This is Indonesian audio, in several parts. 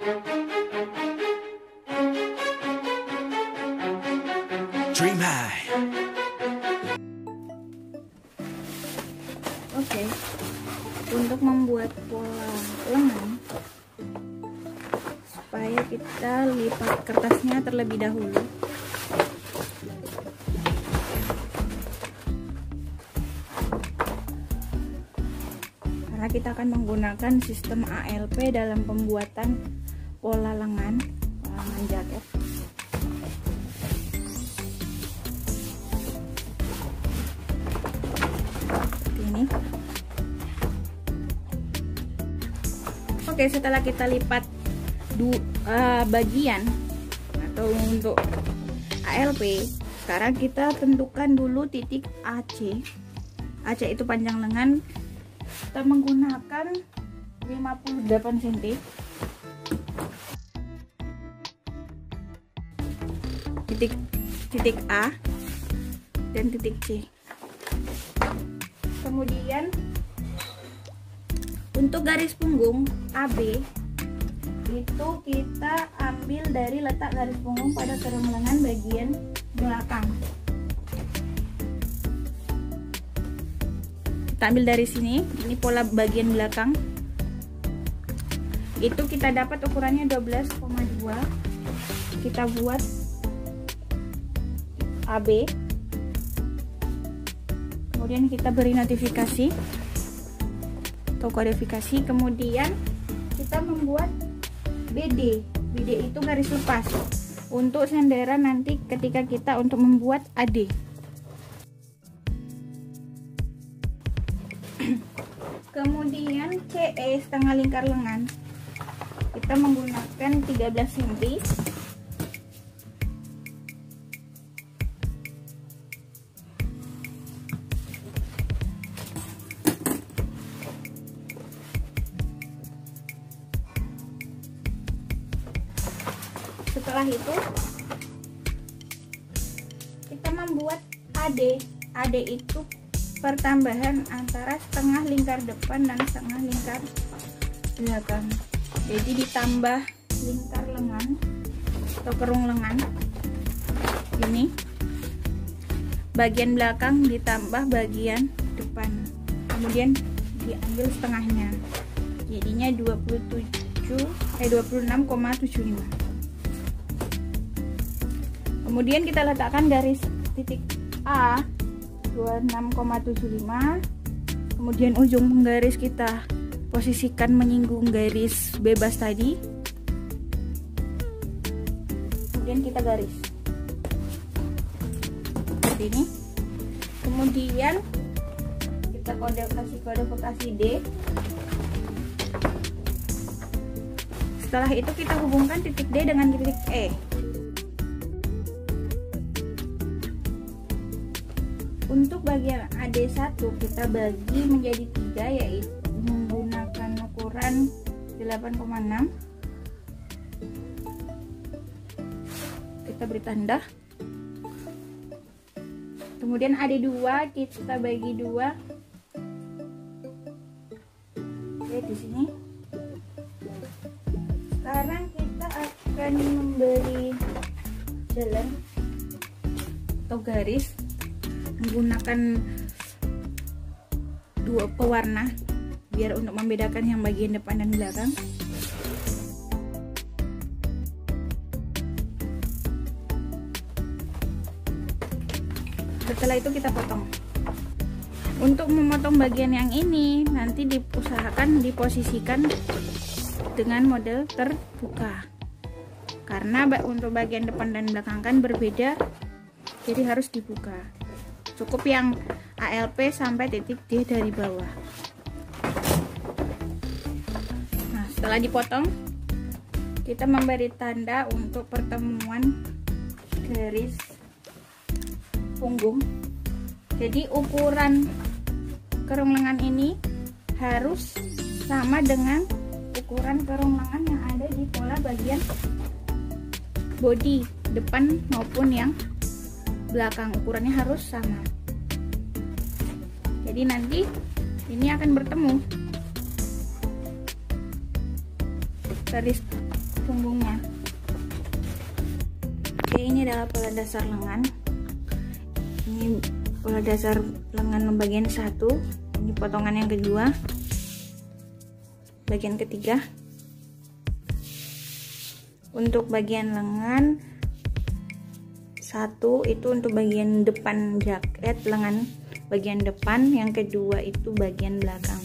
Dream high. Oke, untuk membuat pola lengan, supaya kita lipat kertasnya terlebih dahulu. Karena kita akan menggunakan sistem ALP dalam pembuatan pola lengan jaket. Oke, setelah kita lipat bagian atau untuk ALP, sekarang kita tentukan dulu titik AC. AC itu panjang lengan, kita menggunakan 58 cm. Titik A dan titik C. Kemudian untuk garis punggung AB itu kita ambil dari letak garis punggung pada kerung lengan bagian belakang. Kita ambil dari sini, ini pola bagian belakang. Itu kita dapat ukurannya 12,2. Kita buat AB. Kemudian kita beri notifikasi atau kodifikasi. Kemudian kita membuat BD. BD itu garis lepas untuk senderan nanti ketika kita untuk membuat AD. Kemudian CE setengah lingkar lengan, kita menggunakan 13 cm. Setelah itu kita membuat AD. AD itu pertambahan antara setengah lingkar depan dan setengah lingkar belakang. Jadi ditambah lingkar lengan atau kerung lengan ini, bagian belakang ditambah bagian depan, kemudian diambil setengahnya, jadinya 26,75. Kemudian kita letakkan garis titik A 26,75. Kemudian ujung garis kita posisikan menyinggung garis bebas tadi. Kemudian kita garis seperti ini. Kemudian kita kasih kodifikasi D. Setelah itu kita hubungkan titik D dengan titik E. Untuk bagian AD1 kita bagi menjadi 3, yaitu menggunakan ukuran 8,6. Kita beri tanda. Kemudian AD2 kita bagi 2. Oke, di sini. Sekarang kita akan memberi jalan atau garis menggunakan 2 pewarna biar untuk membedakan yang bagian depan dan belakang. Setelah itu kita potong. Untuk memotong bagian yang ini nanti diusahakan diposisikan dengan model terbuka, karena untuk bagian depan dan belakang kan berbeda, jadi harus dibuka. Cukup yang ALP sampai titik D dari bawah. Nah, setelah dipotong kita memberi tanda untuk pertemuan garis punggung. Jadi ukuran kerung lengan ini harus sama dengan ukuran kerung lengan yang ada di pola bagian body depan maupun yang belakang, ukurannya harus sama. Jadi nanti ini akan bertemu garis punggungnya. Oke, ini adalah pola dasar lengan. Ini pola dasar lengan bagian 1. Ini potongan yang kedua, bagian ketiga. Untuk bagian lengan 1 itu untuk bagian depan jaket lengan bagian depan, yang kedua itu bagian belakang.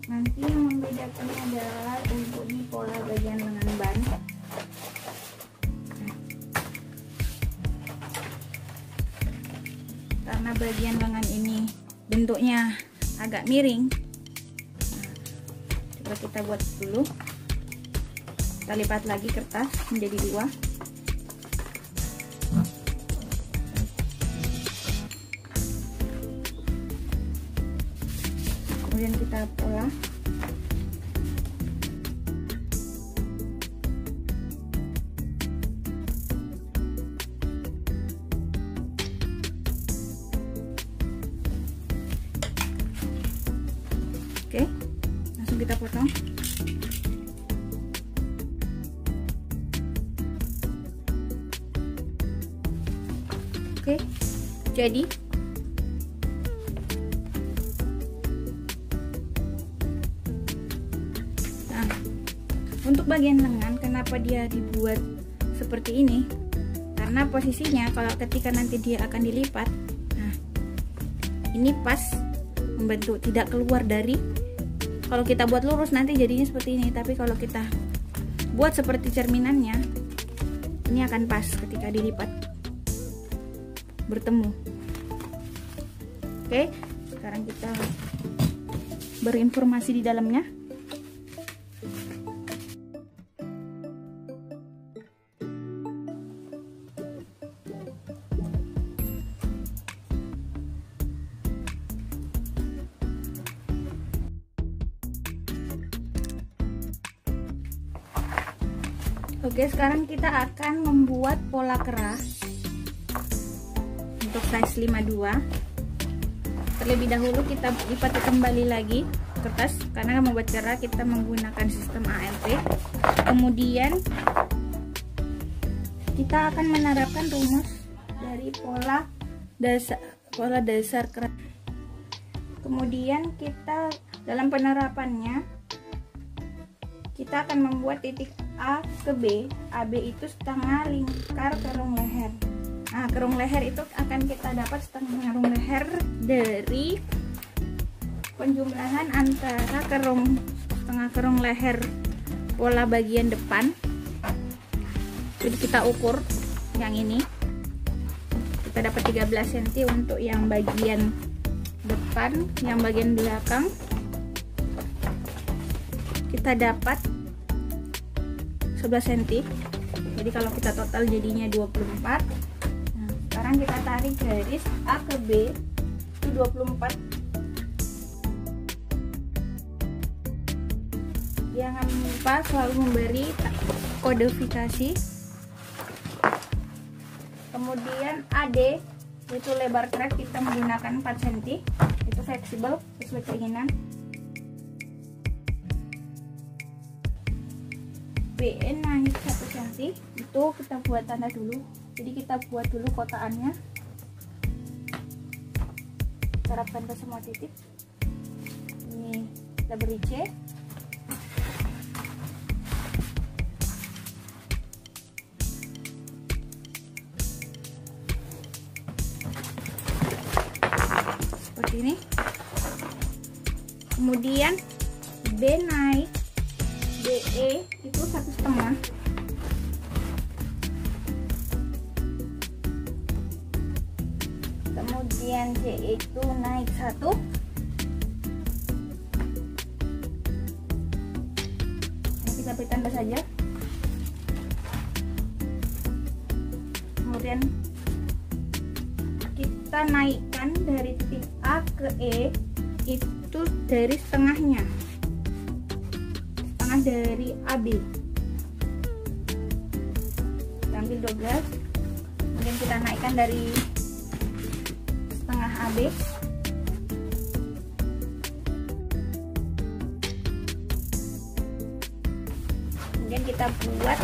Nanti yang membedakan adalah untuk di pola bagian lengan ban. Karena bagian lengan ini bentuknya agak miring, coba kita buat dulu. Kita lipat lagi kertas menjadi 2. Kemudian kita pola. Oke, langsung kita potong. Oke, jadi nah, untuk bagian lengan kenapa dia dibuat seperti ini? Karena posisinya kalau ketika nanti dia akan dilipat, nah ini pas membentuk, tidak keluar dari, kalau kita buat lurus nanti jadinya seperti ini, tapi kalau kita buat seperti cerminannya, ini akan pas ketika dilipat bertemu. Oke, sekarang kita berinformasi di dalamnya. Oke, sekarang kita akan membuat pola kerah untuk size 52. Terlebih dahulu kita lipat kembali lagi kertas, karena membuat kerah kita menggunakan sistem ALP. Kemudian kita akan menerapkan rumus dari pola dasar kerah. Kemudian kita dalam penerapannya kita akan membuat titik A ke B. AB itu setengah lingkar kerung leher. Nah, kerung leher itu akan kita dapat setengah kerung leher dari penjumlahan antara setengah kerung leher pola bagian depan. Jadi kita ukur yang ini, kita dapat 13 cm untuk yang bagian depan, yang bagian belakang kita dapat 11 cm. Jadi kalau kita total jadinya 24. Sekarang kita tarik garis A ke B itu 24. Jangan lupa selalu memberi kodifikasi. Kemudian AD yaitu lebar thread kita menggunakan 4 cm, itu fleksibel sesuai keinginan. BN naik 1 cm, itu kita buat tanda dulu. Jadi kita buat dulu kotaannya, terapkan ke semua titik. Ini kita beri C. Seperti ini. Kemudian B naik DE itu 1,5. Kemudian CE itu naik 1. Ini kita beri tanda saja. Kemudian kita naikkan dari titik A ke E itu dari setengahnya, setengah dari AB. Kita ambil 12. Kemudian kita naikkan dari setengah AB. Kemudian kita buat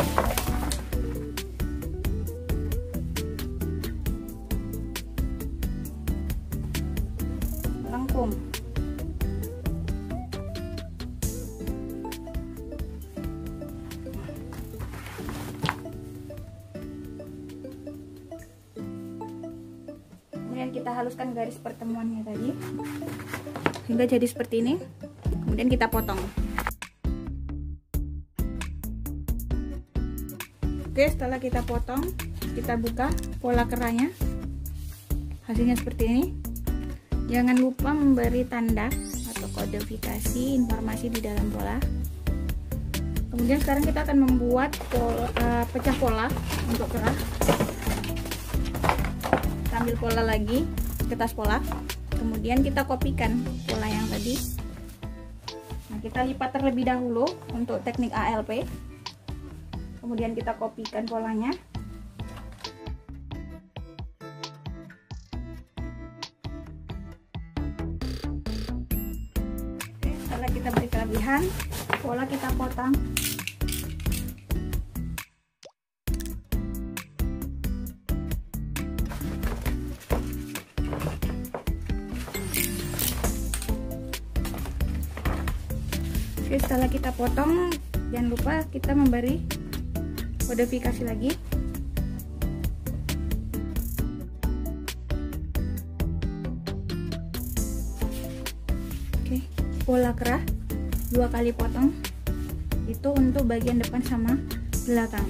lengkung. Kemudian kita haluskan garis pertemuannya tadi hingga jadi seperti ini. Kemudian kita potong. Oke, setelah kita potong, kita buka pola kerahnya. Hasilnya seperti ini. Jangan lupa memberi tanda atau kodifikasi informasi di dalam pola. Kemudian sekarang kita akan membuat pecah pola untuk kerah. Kita ambil pola lagi, kertas pola. Kemudian kita kopikan pola yang tadi. Nah, kita lipat terlebih dahulu untuk teknik ALP. Kemudian kita kopikan polanya. Oke, setelah kita beri kelebihan, pola kita potong. Oke, setelah kita potong, jangan lupa kita memberi kodifikasi lagi. Oke, pola kerah 2 kali potong, itu untuk bagian depan sama belakang.